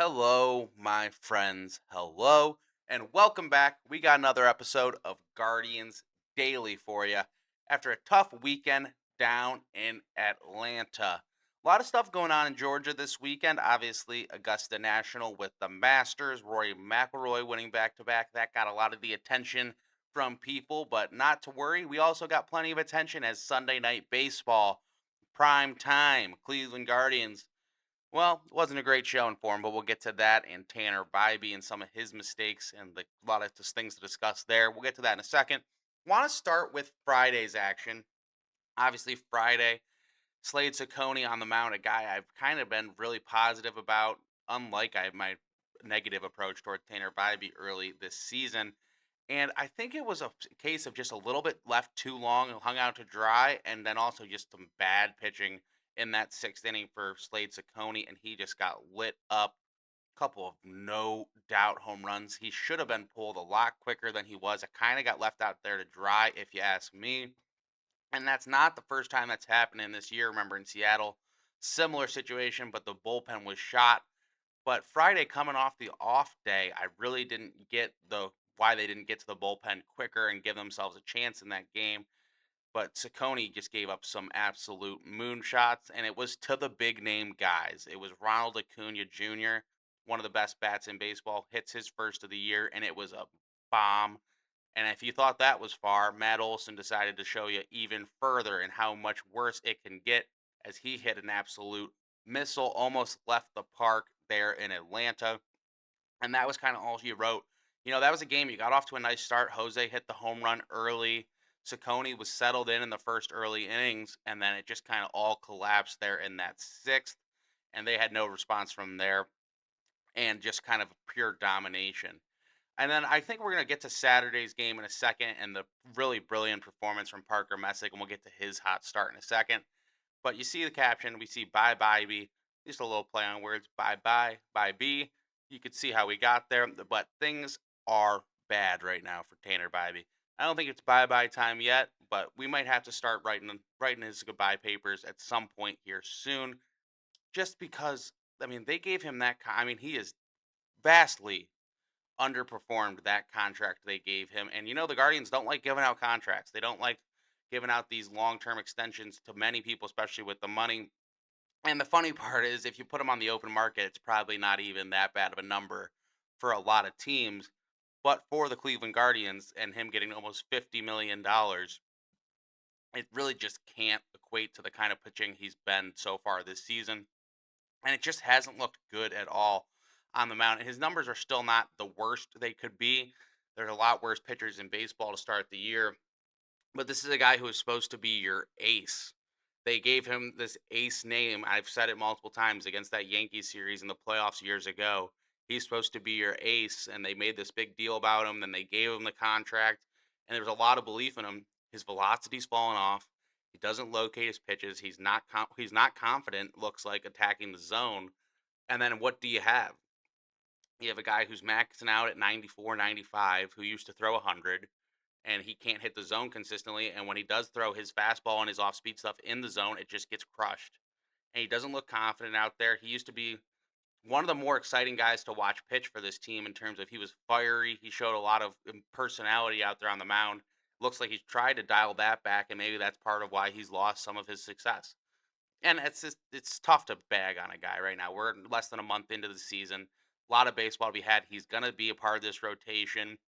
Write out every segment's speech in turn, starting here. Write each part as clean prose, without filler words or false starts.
Hello, my friends. Hello, and welcome back. We got another episode of Guardians Daily for you after a tough weekend down in Atlanta. A lot of stuff going on in Georgia this weekend. Obviously, Augusta National with the Masters, Rory McIlroy winning back to back. That got a lot of the attention from people, but not to worry. We also got plenty of attention as Sunday night baseball, prime time, Cleveland Guardians, well, it wasn't a great showing for him, but we'll get to that and Tanner Bybee and some of his mistakes and a lot of just things to discuss there. We'll get to that in a second. Want to start with Friday's action. Obviously, Friday, Slade Ciccone on the mound, a guy I've kind of been really positive about, unlike my negative approach toward Tanner Bybee early this season. And I think it was a case of just a little bit left too long and hung out to dry, and then also just some bad pitching in that sixth inning for Slade Ciccone, and he just got lit up. Couple of no doubt home runs. He should have been pulled a lot quicker than he was. It kind of got left out there to dry, if you ask me. And that's not the first time that's happened in this year. Remember in Seattle, similar situation, but the bullpen was shot. But Friday, coming off the off day, I really didn't get the why they didn't get to the bullpen quicker and give themselves a chance in that game. But Saccone just gave up some absolute moonshots, and it was to the big name guys. It was Ronald Acuna Jr., one of the best bats in baseball, hits his first of the year, and it was a bomb. And if you thought that was far, Matt Olson decided to show you even further and how much worse it can get as he hit an absolute missile, almost left the park there in Atlanta. And that was kind of all you wrote. That was a game you got off to a nice start. Jose hit the home run early. Saccone was settled in the first early innings, and then it just kind of all collapsed there in that sixth. And they had no response from there and just kind of pure domination. And then I think we're going to get to Saturday's game in a second and the really brilliant performance from Parker Messick, and we'll get to his hot start in a second. But you see the caption, we see bye bye B, just a little play on words, bye B. You could see how we got there, but things are bad right now for Tanner Bybee. I don't think it's bye bye time yet, but we might have to start writing his goodbye papers at some point here soon. Just because, I mean, they gave him that. I mean, he is vastly underperformed that contract they gave him. And the Guardians don't like giving out contracts. They don't like giving out these long-term extensions to many people, especially with the money. And the funny part is if you put him on the open market, it's probably not even that bad of a number for a lot of teams. But for the Cleveland Guardians and him getting almost $50 million, it really just can't equate to the kind of pitching he's been so far this season. And it just hasn't looked good at all on the mound. And his numbers are still not the worst they could be. There's a lot worse pitchers in baseball to start the year. But this is a guy who is supposed to be your ace. They gave him this ace name. I've said it multiple times against that Yankees series in the playoffs years ago. He's supposed to be your ace, and they made this big deal about him. Then they gave him the contract, and there was a lot of belief in him. His velocity's fallen off. He doesn't locate his pitches. He's not confident. Looks like attacking the zone. And then what do you have? You have a guy who's maxing out at 94, 95, who used to throw 100, and he can't hit the zone consistently. And when he does throw his fastball and his off speed stuff in the zone, it just gets crushed. And he doesn't look confident out there. He used to be one of the more exciting guys to watch pitch for this team in terms of he was fiery. He showed a lot of personality out there on the mound. Looks like he's tried to dial that back, and maybe that's part of why he's lost some of his success. And it's tough to bag on a guy right now. We're less than a month into the season. A lot of baseball to be had. He's gonna be a part of this rotation.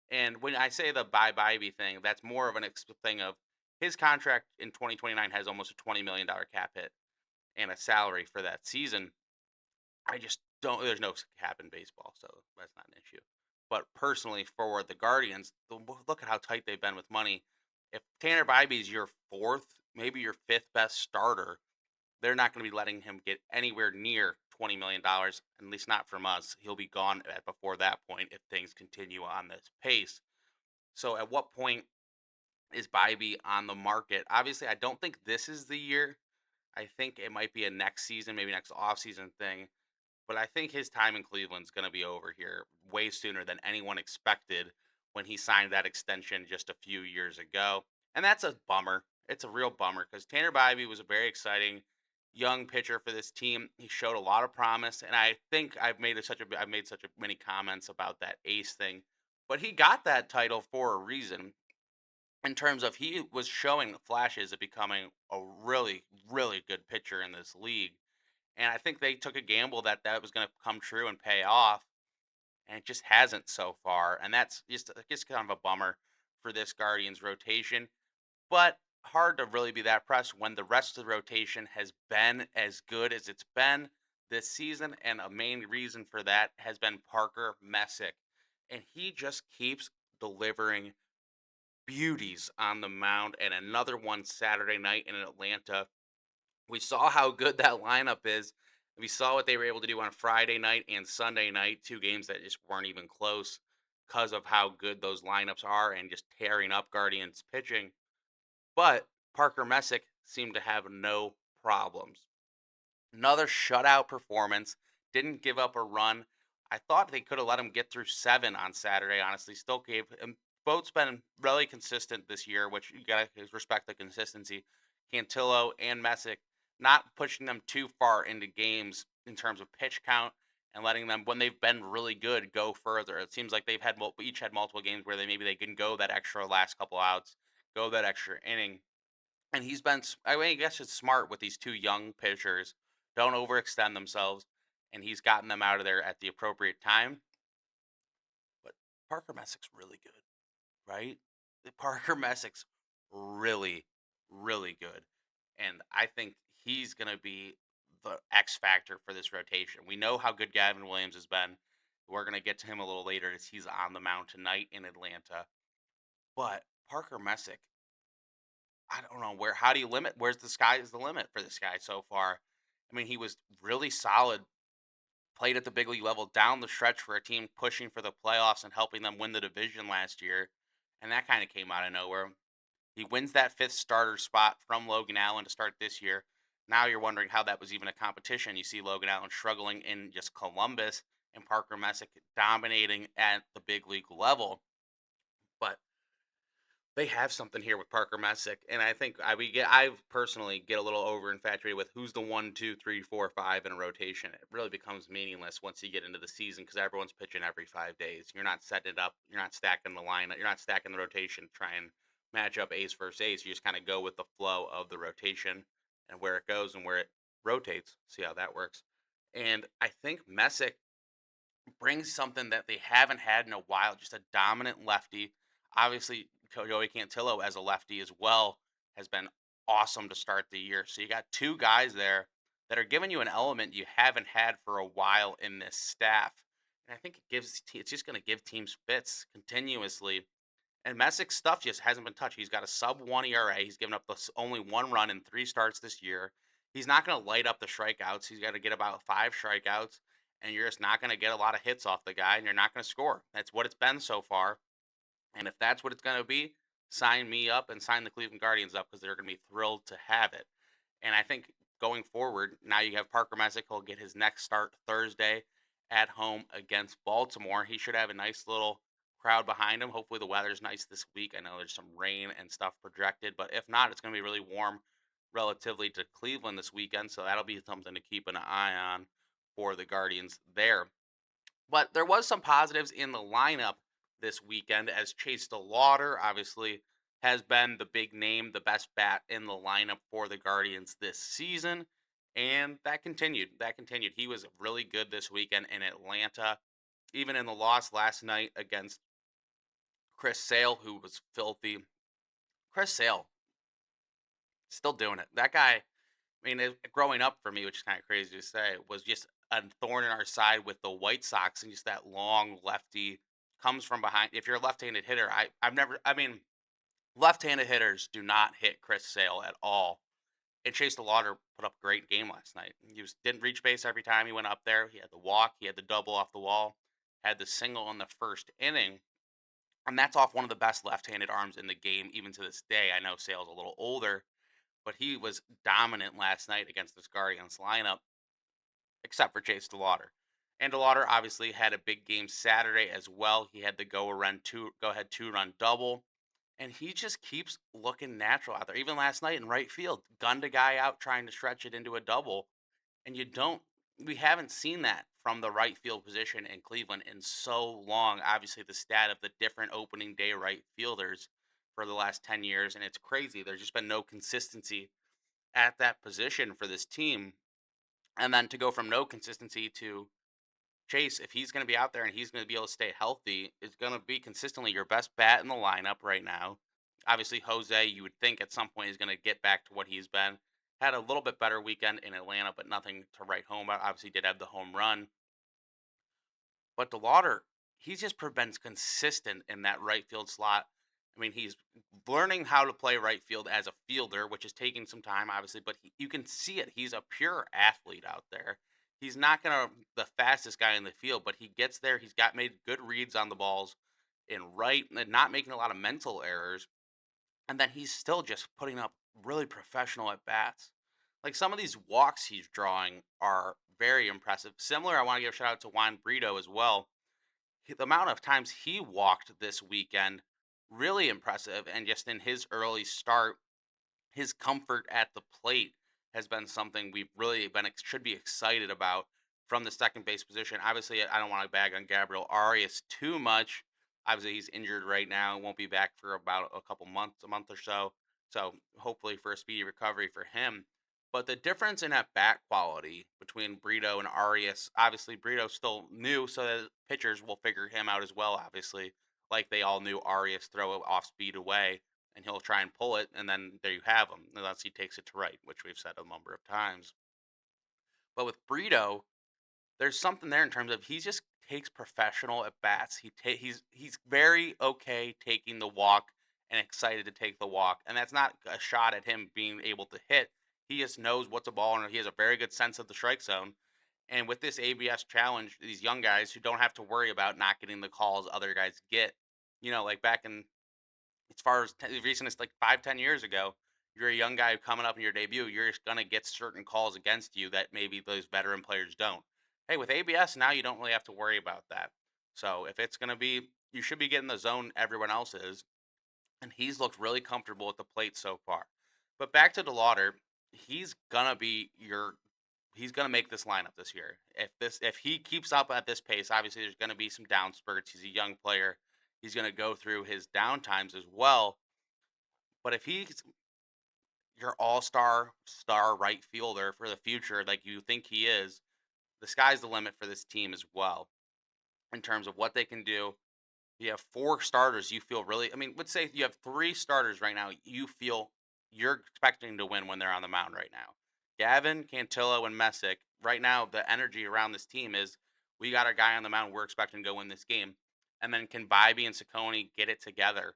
And when I say the bye Bybee thing, that's more of an thing of his contract in 2029 has almost a $20 million cap hit and a salary for that season. I just don't. There's no cap in baseball, so that's not an issue. But personally, for the Guardians, look at how tight they've been with money. If Tanner Bybee is your fourth, maybe your fifth best starter, they're not going to be letting him get anywhere near $20 million, at least not from us. He'll be gone before that point if things continue on this pace. So, at what point is Bybee on the market? Obviously, I don't think this is the year. I think it might be a next season, maybe next offseason thing. But I think his time in Cleveland's going to be over here way sooner than anyone expected when he signed that extension just a few years ago. And that's a bummer. It's a real bummer because Tanner Bybee was a very exciting. young pitcher for this team. He showed a lot of promise, and I think I've made such a many comments about that ace thing, but he got that title for a reason. In terms of he was showing flashes of becoming a really, really good pitcher in this league, and I think they took a gamble that that was going to come true and pay off, and it just hasn't so far, and that's just kind of a bummer for this Guardians rotation. But hard to really be that pressed when the rest of the rotation has been as good as it's been this season, and a main reason for that has been Parker Messick, and he just keeps delivering beauties on the mound, and another one Saturday night in Atlanta. We saw how good that lineup is. We saw what they were able to do on Friday night and Sunday night, two games that just weren't even close because of how good those lineups are and just tearing up Guardians pitching. But Parker Messick seemed to have no problems. Another shutout performance. Didn't give up a run. I thought they could have let him get through 7 on Saturday, honestly. Still gave him both been really consistent this year, which you gotta respect the consistency. Cantillo and Messick not pushing them too far into games in terms of pitch count and letting them when they've been really good go further. It seems like they've had each had multiple games where they can go that extra last couple outs, go that extra inning, and he's been I mean, I guess it's smart with these 2 young pitchers. Don't overextend themselves, and he's gotten them out of there at the appropriate time. But Parker Messick's really good, right? Parker Messick's really, really good, and I think he's gonna be the X factor for this rotation. We know how good Gavin Williams has been. We're gonna get to him a little later as he's on the mound tonight in Atlanta. But Parker Messick, I don't know how do you limit where's the sky is the limit for this guy so far. I mean, he was really solid, played at the big league level down the stretch for a team pushing for the playoffs and helping them win the division last year. And that kind of came out of nowhere. He wins that fifth starter spot from Logan Allen to start this year. Now you're wondering how that was even a competition. You see Logan Allen struggling in just Columbus and Parker Messick dominating at the big league level. But they have something here with Parker Messick, and I think I personally get a little over infatuated with who's the 1, 2, 3, 4, 5 in a rotation. It really becomes meaningless once you get into the season because everyone's pitching every 5 days. You're not setting it up. You're not stacking the lineup. You're not stacking the rotation. To try and match up ace versus ace. You just kind of go with the flow of the rotation and where it goes and where it rotates. See how that works. And I think Messick brings something that they haven't had in a while, just a dominant lefty. Obviously, Joey Cantillo as a lefty as well has been awesome to start the year. So you got two guys there that are giving you an element you haven't had for a while in this staff. And I think it's just going to give teams fits continuously. And Messick's stuff just hasn't been touched. He's got a sub 1 ERA. He's given up only 1 run in 3 starts this year. He's not going to light up the strikeouts. He's got to get about 5 strikeouts, and you're just not going to get a lot of hits off the guy, and you're not going to score. That's what it's been so far. And if that's what it's going to be, sign me up and sign the Cleveland Guardians up because they're going to be thrilled to have it. And I think going forward, now you have Parker Messick. He'll get his next start Thursday at home against Baltimore. He should have a nice little crowd behind him. Hopefully, the weather's nice this week. I know there's some rain and stuff projected, but if not, it's going to be really warm relatively to Cleveland this weekend. So that'll be something to keep an eye on for the Guardians there. But there was some positives in the lineup this weekend as Chase DeLauder obviously has been the big name, the best bat in the lineup for the Guardians this season. And that continued. That continued. He was really good this weekend in Atlanta, even in the loss last night against Chris Sale, who was filthy. Chris Sale, still doing it. That guy, growing up for me, which is kind of crazy to say, was just a thorn in our side with the White Sox and just that long lefty comes from behind. If you're a left-handed hitter, I've never. I mean, left-handed hitters do not hit Chris Sale at all. And Chase DeLauder put up a great game last night. Didn't reach base every time he went up there. He had the walk, he had the double off the wall, had the single in the first inning. And that's off one of the best left-handed arms in the game, even to this day. I know Sale's a little older, but he was dominant last night against this Guardians lineup, except for Chase DeLauder. And DeLauder obviously had a big game Saturday as well. He had the go ahead 2-run double. and he just keeps looking natural out there. Even last night in right field, gunned a guy out trying to stretch it into a double, and we haven't seen that from the right field position in Cleveland in so long. Obviously, the stat of the different opening day right fielders for the last 10 years, and it's crazy. There's just been no consistency at that position for this team. And then to go from no consistency to Chase, if he's going to be out there and he's going to be able to stay healthy, is going to be consistently your best bat in the lineup right now. Obviously, Jose, you would think at some point is going to get back to what he's been. Had a little bit better weekend in Atlanta, but nothing to write home about. Obviously, did have the home run, but the Lauder, he's just been consistent in that right field slot. I mean, he's learning how to play right field as a fielder, which is taking some time, obviously, but you can see it. He's a pure athlete out there. He's not gonna the fastest guy in the field, but he gets there. He's got made good reads on the balls in right and not making a lot of mental errors. And then he's still just putting up really professional at bats. Like some of these walks he's drawing are very impressive. Similar, I want to give a shout out to Juan Brito as well. The amount of times he walked this weekend, really impressive. And just in his early start, his comfort at the plate has been something we've really should be excited about from the second base position. Obviously, I don't want to bag on Gabriel Arias too much. Obviously, he's injured right now, won't be back for about a couple months, a month or so. So hopefully for a speedy recovery for him. But the difference in at bat quality between Brito and Arias, obviously Brito's still new, so the pitchers will figure him out as well. Obviously, like they all knew Arias throw it off speed away and he'll try and pull it, and then there you have him, unless he takes it to right, which we've said a number of times. But with Brito, there's something there in terms of he just takes professional at bats. He's very okay taking the walk and excited to take the walk, and that's not a shot at him being able to hit. He just knows what's a ball, and he has a very good sense of the strike zone. And with this ABS challenge, these young guys who don't have to worry about not getting the calls other guys get, like back in as far as recent as like 5, 10 years ago, you're a young guy coming up in your debut, you're just gonna get certain calls against you that maybe those veteran players don't. Hey, with ABS now you don't really have to worry about that. So if it's gonna be, you should be getting the zone everyone else is, and he's looked really comfortable at the plate so far. But back to DeLauder, he's gonna be your he's gonna make this lineup this year. If he keeps up at this pace, obviously there's gonna be some down spurts. He's a young player. He's gonna go through his down times as well. But if he's your all-star right fielder for the future, like you think he is, the sky's the limit for this team as well in terms of what they can do. You have 4 starters you feel really, I mean, let's say you have 3 starters right now you feel you're expecting to win when they're on the mound right now. Gavin, Cantillo, and Messick, right now, the energy around this team is, "We got a guy on the mound we're expecting to go win this game." And then can Bybee and Ciccone get it together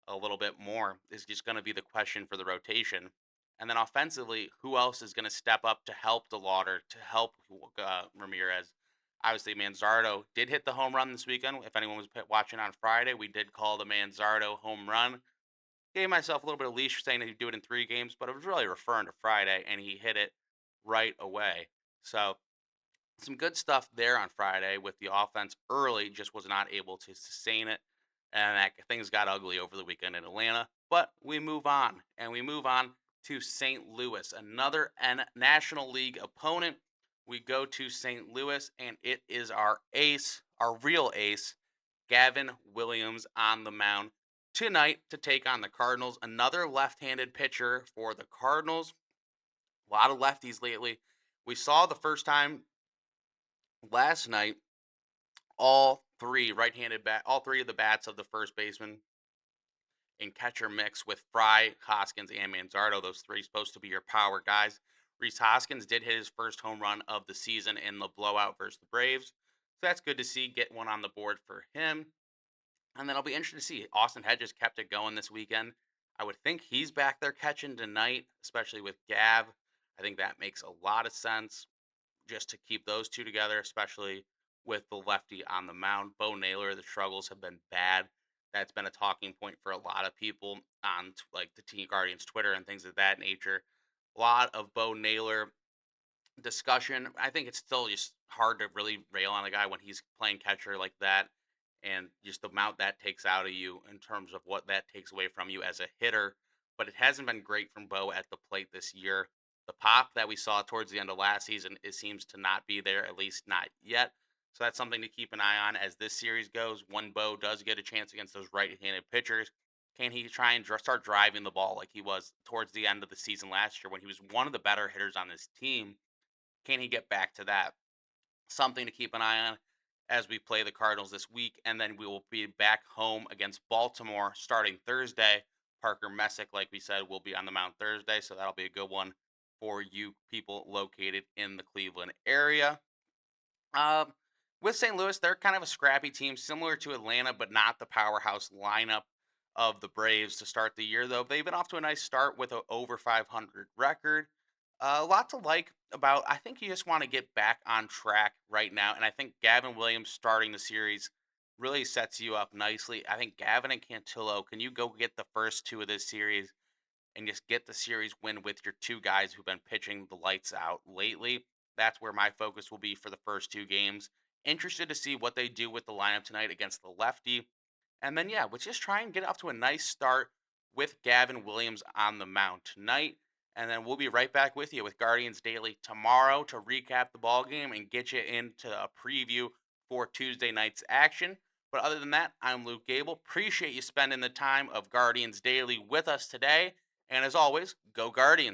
a little bit more is just gonna be the question for the rotation. And then offensively, who else is gonna step up to help the Lauder, to help, Ramirez? Obviously, Manzardo did hit the home run this weekend. If anyone was watching on Friday, we did call the Manzardo home run. Gave myself a little bit of leash saying that he'd do it in 3 games, but it was really referring to Friday, and he hit it right away. So some good stuff there on Friday with the offense early, just was not able to sustain it. And things got ugly over the weekend in Atlanta. But we move on, and we move on to St. Louis, another National League opponent. We go to St. Louis, and it is our ace, our real ace, Gavin Williams on the mound tonight to take on the Cardinals. Another left handed pitcher for the Cardinals. A lot of lefties lately. We saw the first time last night all three of the bats of the first baseman in catcher mix with Fry, Hoskins, and Manzardo. Those three supposed to be your power guys. Reese Hoskins did hit his first home run of the season in the blowout versus the Braves. So that's good to see. Get one on the board for him. And then I'll be interested to see. Austin Hedges kept it going this weekend. I would think he's back there catching tonight, especially with Gav. I think that makes a lot of sense just to keep those two together, especially with the lefty on the mound. Bo Naylor, the struggles have been bad. That's been a talking point for a lot of people on like the Team Guardians Twitter and things of that nature. A lot of Bo Naylor discussion. I think it's still just hard to really rail on a guy when he's playing catcher like that and just the amount that takes out of you in terms of what that takes away from you as a hitter. But it hasn't been great from Bo at the plate this year. The pop that we saw towards the end of last season, it seems to not be there, at least not yet. So that's something to keep an eye on as this series goes. When Bo does get a chance against those right-handed pitchers, can he try and start driving the ball like he was towards the end of the season last year when he was one of the better hitters on this team? Can he get back to that? Something to keep an eye on as we play the Cardinals this week, and then we will be back home against Baltimore starting Thursday. Parker Messick, like we said, will be on the mound Thursday, so that'll be a good one for you people located in the Cleveland area. Um, with St. Louis, they're kind of a scrappy team, similar to Atlanta, but not the powerhouse lineup of the Braves to start the year. Though they've been off to a nice start with a over 500 record. A lot to like about. I think you just want to get back on track right now, and I think Gavin Williams starting the series really sets you up nicely. I think Gavin and Cantillo, can you go get the first two of this series and just get the series win with your two guys who've been pitching the lights out lately? That's where my focus will be for the first two games. Interested to see what they do with the lineup tonight against the lefty. And then, yeah, we'll just try and get off to a nice start with Gavin Williams on the mound tonight. And then we'll be right back with you with Guardians Daily tomorrow to recap the ball game and get you into a preview for Tuesday night's action. But other than that, I'm Luke Gable. Appreciate you spending the time of Guardians Daily with us today. And as always, go Guardians.